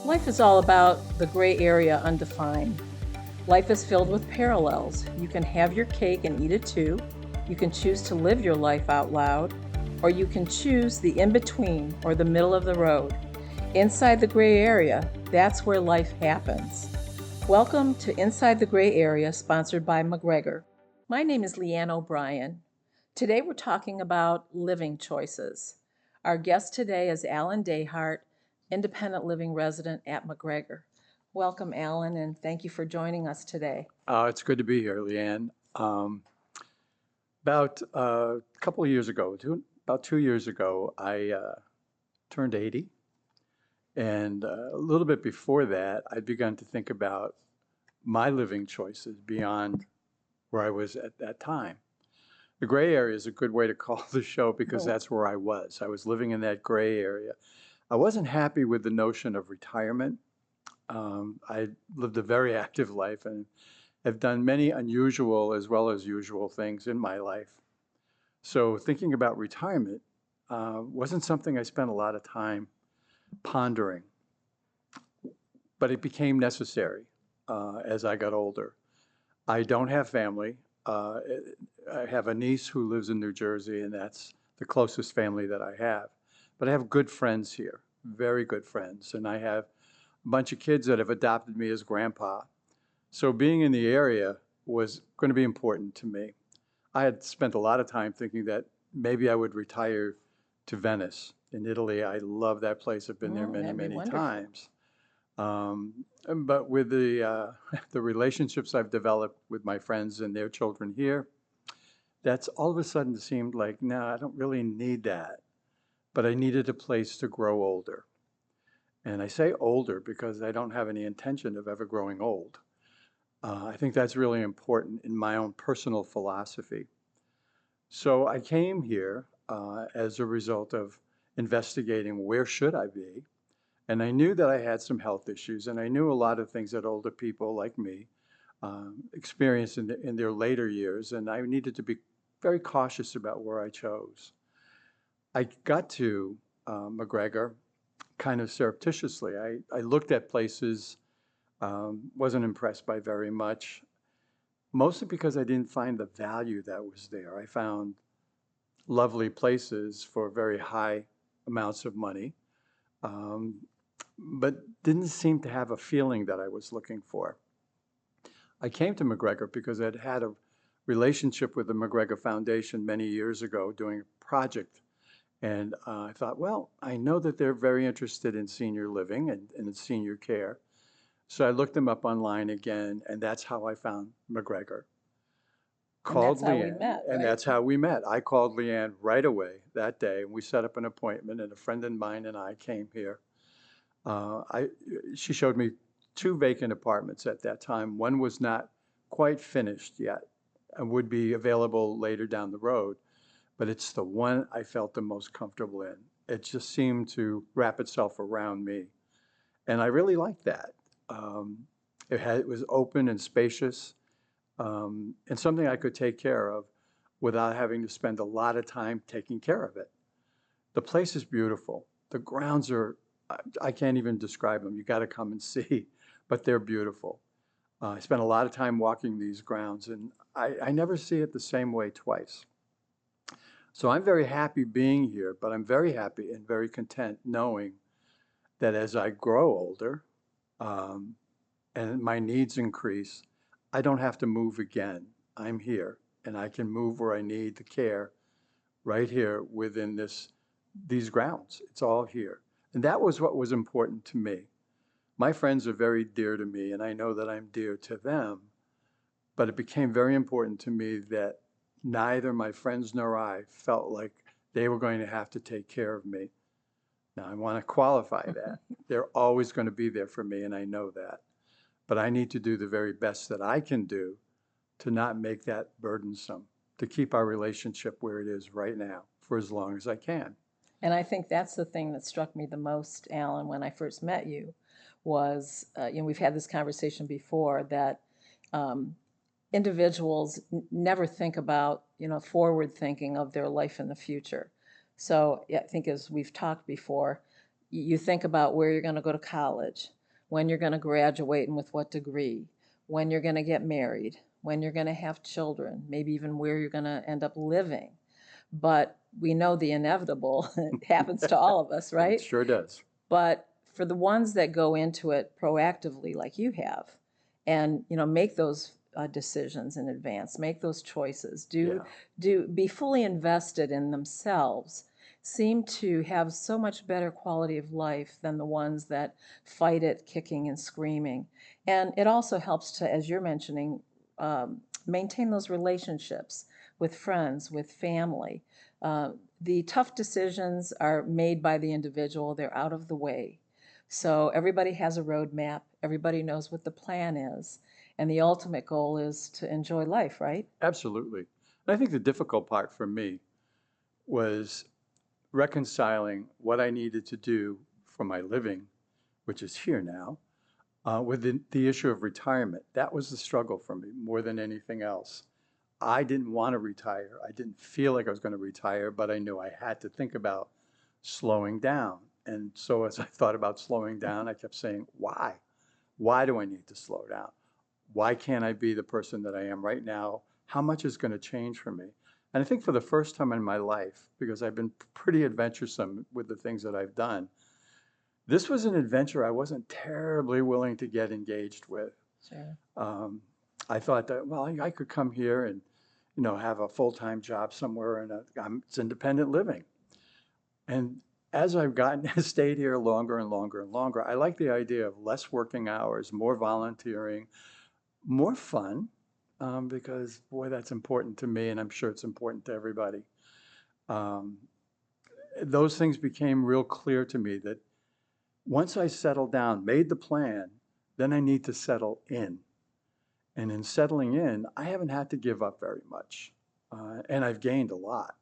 Life is all about the gray area undefined. Life is filled with parallels. You can have your cake and eat it too. You can choose to live your life out loud, or you can choose the in between or the middle of the road. Inside the gray area, that's where life happens. Welcome to Inside the Gray Area, sponsored by McGregor. My name is Leanne O'Brien. Today we're talking about living choices. Our guest today is Alan Dahart, independent living resident at McGregor. Welcome, Alan, and thank you for joining us today. It's good to be here, Leanne. About a couple of years ago, about 2 years ago, I turned 80. And a little bit before that, I'd begun to think about my living choices beyond where I was at that time. The gray area is a good way to call the show because Oh, that's where I was. I was living in that gray area. I wasn't happy with the notion of retirement. I lived a very active life and have done many unusual as well as usual things in my life. So thinking about retirement wasn't something I spent a lot of time pondering, but it became necessary as I got older. I don't have family. Uh, I have a niece who lives in New Jersey, and that's the closest family that I have. But I have good friends here, very good friends, and I have a bunch of kids that have adopted me as grandpa. So being in the area was going to be important to me. I had spent a lot of time thinking that maybe I would retire to Venice in Italy. I love that place. I've been there many, that'd be many wonderful. times. But with the the relationships I've developed with my friends and their children here, that's all of a sudden seemed like, no, I don't really need that. But I needed a place to grow older. And I say older because I don't have any intention of ever growing old. I think that's really important in my own personal philosophy. So I came here as a result of investigating where should I be, and I knew that I had some health issues, and I knew a lot of things that older people like me experience in their later years, and I needed to be very cautious about where I chose. I got to McGregor kind of surreptitiously. I looked at places, wasn't impressed by very much, mostly because I didn't find the value that was there. I found lovely places for very high amounts of money, um, but didn't seem to have a feeling that I was looking for. I came to McGregor because I'd had a relationship with the McGregor Foundation many years ago doing a project. And I thought, well, I know that they're very interested in senior living and in senior care. So I looked them up online again, and that's how I found McGregor. And Called that's how we Leanne, met, and right? that's how we met. I called Leanne right away that day, and we set up an appointment, and a friend of mine and I came here. Uh, I, she showed me two vacant apartments at that time. One was not quite finished yet and would be available later down the road, but it's the one I felt the most comfortable in. It just seemed to wrap itself around me, and I really liked that. Um, it was open and spacious, and something I could take care of without having to spend a lot of time taking care of it. The place is beautiful. The grounds are, I can't even describe them. You got to come and see, but they're beautiful. I spent a lot of time walking these grounds, and I never see it the same way twice. So I'm very happy being here, but I'm very happy and very content knowing that as I grow older um, and my needs increase, I don't have to move again. I'm here, and I can move where I need the care right here within these grounds. It's all here. And that was what was important to me. My friends are very dear to me, and I know that I'm dear to them. But it became very important to me that neither my friends nor I felt like they were going to have to take care of me. Now, I want to qualify that. They're always going to be there for me, and I know that. But I need to do the very best that I can do to not make that burdensome, to keep our relationship where it is right now for as long as I can. And I think that's the thing that struck me the most, Alan, when I first met you, was we've had this conversation before that um, individuals never think about forward thinking of their life in the future. So yeah, I think as we've talked before, You think about where you're going to go to college, when you're going to graduate and with what degree, when you're going to get married, when you're going to have children, maybe even where you're going to end up living. But we know the inevitable happens to all of us, It right? sure does. But for the ones that go into it proactively, like you have, and make those decisions in advance, make those choices, Yeah, be fully invested in themselves, seem to have so much better quality of life than the ones that fight it, kicking and screaming. And it also helps to, as you're mentioning, maintain those relationships with friends, with family. The tough decisions are made by the individual, they're out of the way. So everybody has a roadmap, everybody knows what the plan is, and the ultimate goal is to enjoy life, right? absolutely. And I think the difficult part for me was reconciling what I needed to do for my living, which is here now, with the issue of retirement. That was the struggle for me more than anything else. I didn't want to retire. I didn't feel like I was going to retire, but I knew I had to think about slowing down. And so as I thought about slowing down, I kept saying, why? Why do I need to slow down? Why can't I be the person that I am right now? How much is going to change for me? And I think for the first time in my life, because I've been pretty adventuresome with the things that I've done, this was an adventure I wasn't terribly willing to get engaged with. Sure. Um, I thought that, well, I could come here and, have a full-time job somewhere and it's independent living. And as I've stayed here longer and longer and longer, I like the idea of less working hours, more volunteering, more fun, because boy, that's important to me, and I'm sure it's important to everybody. Um, those things became real clear to me that once I settled down, made the plan, then I need to settle in. And in settling in, I haven't had to give up very much. And I've gained a lot.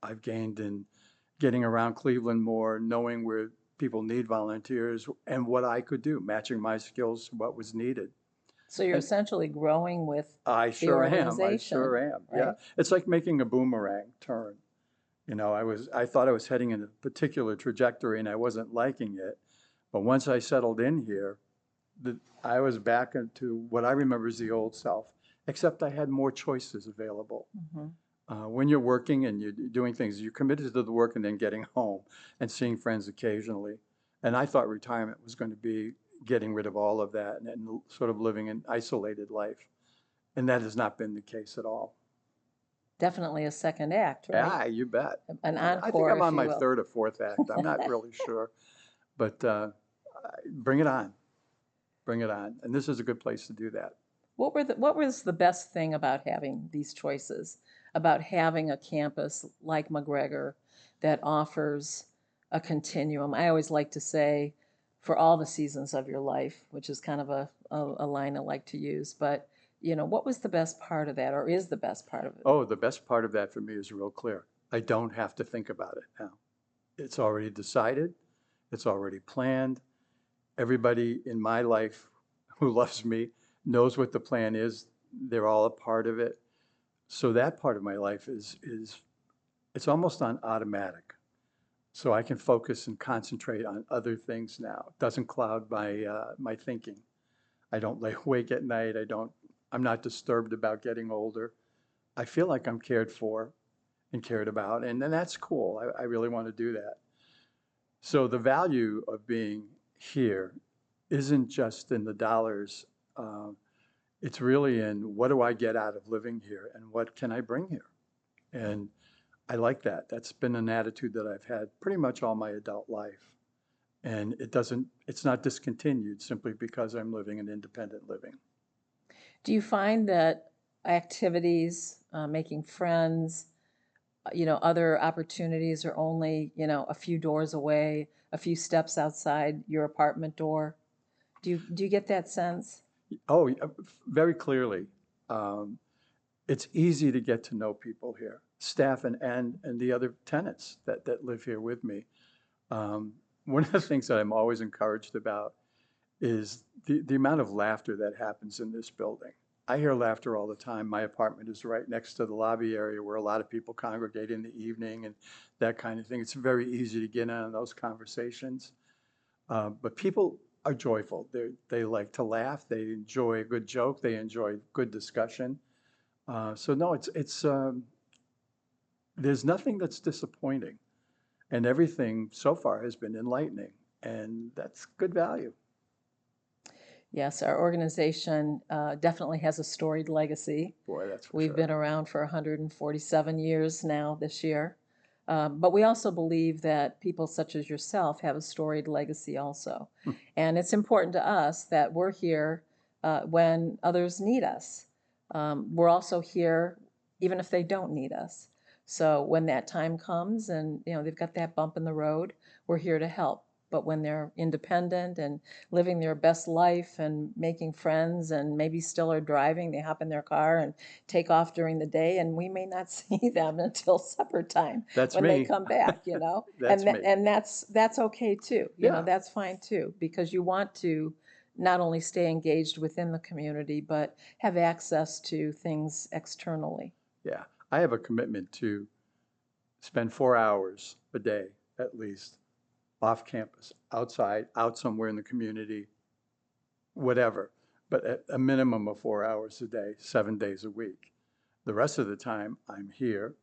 I've gained in getting around Cleveland more, knowing where people need volunteers and what I could do, matching my skills to what was needed. So you're And essentially growing with I the sure am. I organization, sure am. Yeah. right? It's like making a boomerang turn. I thought I was heading in a particular trajectory and I wasn't liking it. But once I settled in here, I was back into what I remember as the old self, except I had more choices available. Mm-hmm. When you're working and you're doing things, you're committed to the work and then getting home and seeing friends occasionally. And I thought retirement was going to be getting rid of all of that and sort of living an isolated life. And that has not been the case at all. Definitely a second act, right? Yeah, you bet. An I think encore, I'm if on you my will. third or fourth act. I'm not really sure. But bring it on. Bring it on. And this is a good place to do that. What was the best thing about having these choices, about having a campus like McGregor that offers a continuum? I always like to say, for all the seasons of your life, which is kind of a line I like to use. But what was the best part of that, or is the best part of it? Oh, the best part of that for me is real clear. I don't have to think about it now. It's already decided. It's already planned. Everybody in my life who loves me knows what the plan is. They're all a part of it. So that part of my life is it's almost on automatic. So I can focus and concentrate on other things now. It doesn't cloud my thinking. I don't lay awake at night. I'm not disturbed about getting older. I feel like I'm cared for and cared about, and then that's cool. I really want to do that. So the value of being here isn't just in the dollars. Uh, it's really in what do I get out of living here and what can I bring here? And I like that. That's been an attitude that I've had pretty much all my adult life. And it's not discontinued simply because I'm living an independent living. Do you find that activities, making friends, other opportunities are only, a few doors away, a few steps outside your apartment door? Do you get that sense? Oh, yeah, very clearly. Um, it's easy to get to know people here, staff and the other tenants that live here with me. Um, one of the things that I'm always encouraged about is the amount of laughter that happens in this building. I hear laughter all the time. My apartment is right next to the lobby area where a lot of people congregate in the evening and that kind of thing. It's very easy to get in on those conversations. But people are joyful. They like to laugh. They enjoy a good joke. They enjoy good discussion. So no, there's nothing that's disappointing, and everything so far has been enlightening, and that's good value. Yes, our organization definitely has a storied legacy. Boy, that's for We've sure. been around for 147 years now this year. But we also believe that people such as yourself have a storied legacy also. Hmm. And it's important to us that we're here when others need us. We're also here even if they don't need us. So when that time comes and they've got that bump in the road, we're here to help. But when they're independent and living their best life and making friends and maybe still are driving, they hop in their car and take off during the day, and we may not see them until supper time That's when they me. come back. That's me. And that's okay too. Yeah, That's fine too, because you want to not only stay engaged within the community but have access to things externally. yeah. I have a commitment to spend 4 hours a day at least off campus, outside, out somewhere in the community, whatever, but at a minimum of 4 hours a day, 7 days a week. The rest of the time, I'm here.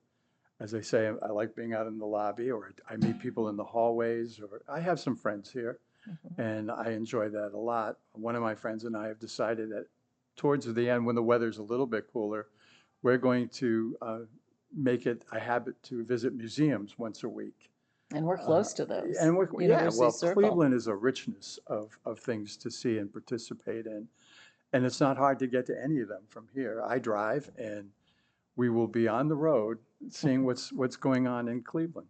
As I say, I like being out in the lobby, or I meet people in the hallways, or I have some friends here, Mhm. and I enjoy that a lot. One of my friends and I have decided that towards the end, when the weather's a little bit cooler, we're going to make it a habit to visit museums once a week. And we're Uh, close to those. and yeah, University well, Circle. Cleveland is a richness of things to see and participate in. And it's not hard to get to any of them from here. I drive, and we will be on the road seeing what's going on in Cleveland.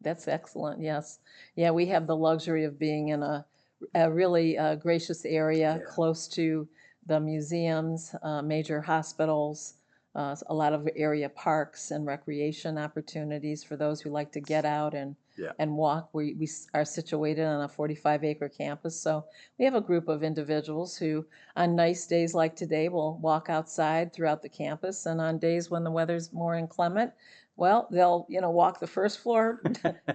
That's excellent. Yes. Yeah, we have the luxury of being in a really gracious area Yeah, close to the museums, major hospitals, a lot of area parks and recreation opportunities for those who like to get out yeah, and walk. We are situated on a 45-acre campus. So we have a group of individuals who, on nice days like today, will walk outside throughout the campus. And on days when the weather's more inclement, well, they'll, walk the first floor,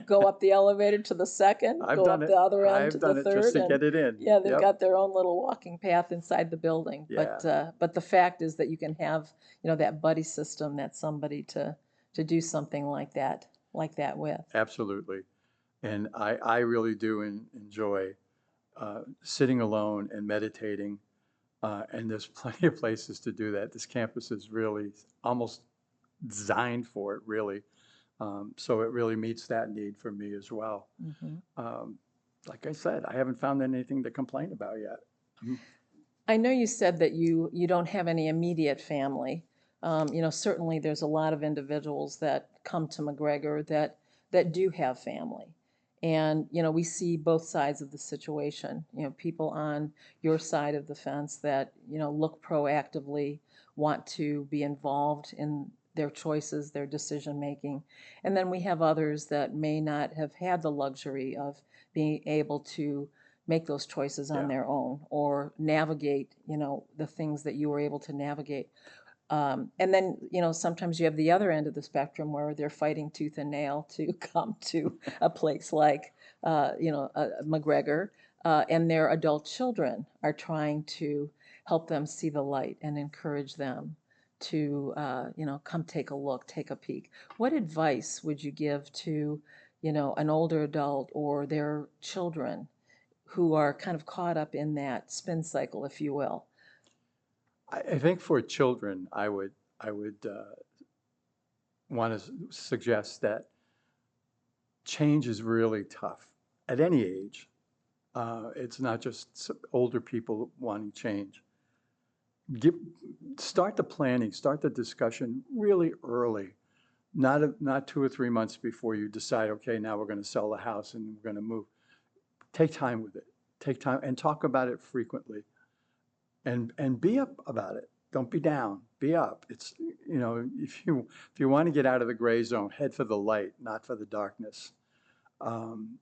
go up the elevator to the second, I've go done up it. the other end to I've the done it just third, to and get it in. yeah, they've Yep. got their own little walking path inside the building. Yeah, But the fact is that you can have, that buddy system, that somebody to do something like that with. absolutely. And I really do enjoy sitting alone and meditating. And there's plenty of places to do that. This campus is really almost designed for it, really. So it really meets that need for me as well. Hmm. Um, like I said, I haven't found anything to complain about yet. Mhm. I know you said that you don't have any immediate family. Certainly there's a lot of individuals that come to McGregor that do have family. And, we see both sides of the situation. People on your side of the fence that, look proactively, want to be involved in their choices, their decision making. And then we have others that may not have had the luxury of being able to make those choices on Yeah. their own or navigate, the things that you were able to navigate. And then, sometimes you have the other end of the spectrum where they're fighting tooth and nail to come to a place like, McGregor, and their adult children are trying to help them see the light and encourage them to, come take a look, take a peek. What advice would you give to, an older adult or their children who are kind of caught up in that spin cycle, if you will? I think for children, I would want to suggest that change is really tough at any age. It's not just older people wanting change. Give, start the planning, start the discussion really early, not 2 or 3 months before you decide, okay, now we're going to sell the house and we're going to move. Take time with it. Take time and talk about it frequently, and be up about it. Don't be down. Be up. It's if you want to get out of the gray zone, head for the light, not for the darkness. Um,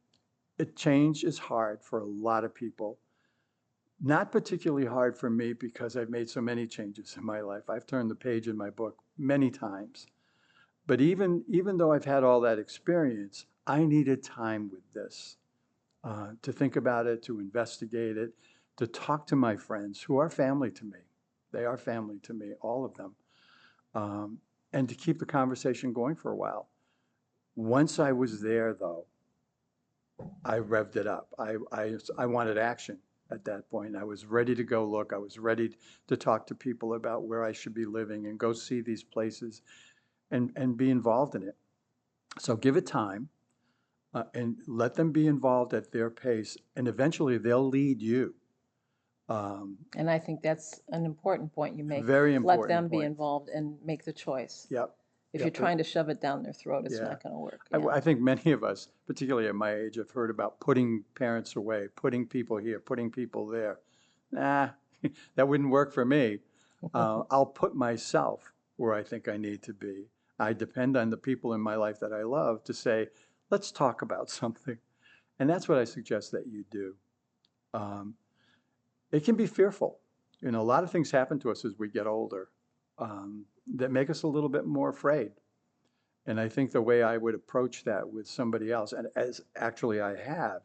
change is hard for a lot of people. Not particularly hard for me because I've made so many changes in my life. I've turned the page in my book many times. But even though I've had all that experience, I needed time with this. to think about it, to investigate it, to talk to my friends who are family to me. They are family to me, all of them, and to keep the conversation going for a while. Once I was there, though, I revved it up. I wanted action at that point. I was ready to go look. I was ready to talk to people about where I should be living and go see these places and be involved in it. So give it time, and let them be involved at their pace, and eventually they'll lead you. And I think that's an important point you make. Very Let important them be point. involved and make the choice. Yep. If Yep. you're trying to shove it down their throat, it's Yeah. not going to work. I think many of us, particularly at my age, have heard about putting parents away, putting people here, putting people there. Nah, that wouldn't work for me. I'll put myself where I think I need to be. I depend on the people in my life that I love to say, let's talk about something. And that's what I suggest that you do. It can be fearful. You know, a lot of things happen to us as we get older that make us a little bit more afraid. And I think the way I would approach that with somebody else, and as actually I have,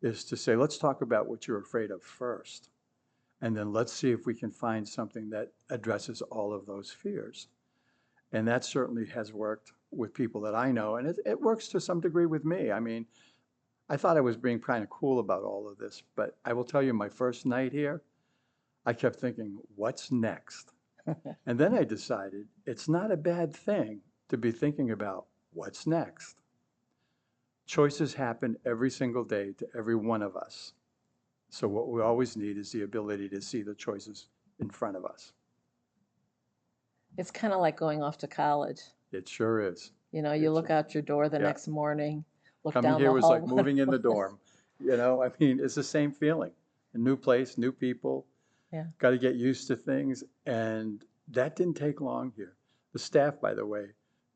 is to say, let's talk about what you're afraid of first. And then let's see if we can find something that addresses all of those fears. And that certainly has worked with people that I know. And it works to some degree with me. I mean, I thought I was being kind of cool about all of this, but I will tell you, my first night here, I kept thinking, what's next? And then I decided it's not a bad thing to be thinking about what's next. Choices happen every single day to every one of us. So what we always need is the ability to see the choices in front of us. It's kind of like going off to college. It sure is. You know, you look out your door the Yeah. next morning, look Coming down here the was hall. like moving in the dorm. You know, I mean, it's the same feeling. A new place, new people. Yeah. Got to get used to things. And that didn't take long here. The staff, by the way,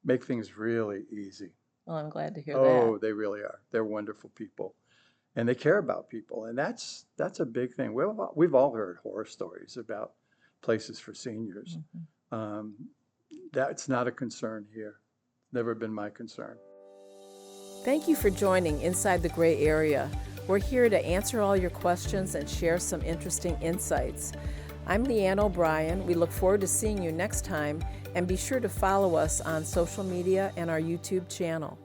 make things really easy. Well, I'm glad to hear Oh, that. they really are. They're wonderful people. And they care about people. And that's a big thing. We've all heard horror stories about places for seniors. That's not a concern here. Never been my concern. Thank you for joining Inside the Gray Area. We're here to answer all your questions and share some interesting insights. I'm Leanne O'Brien. We look forward to seeing you next time, and be sure to follow us on social media and our YouTube channel.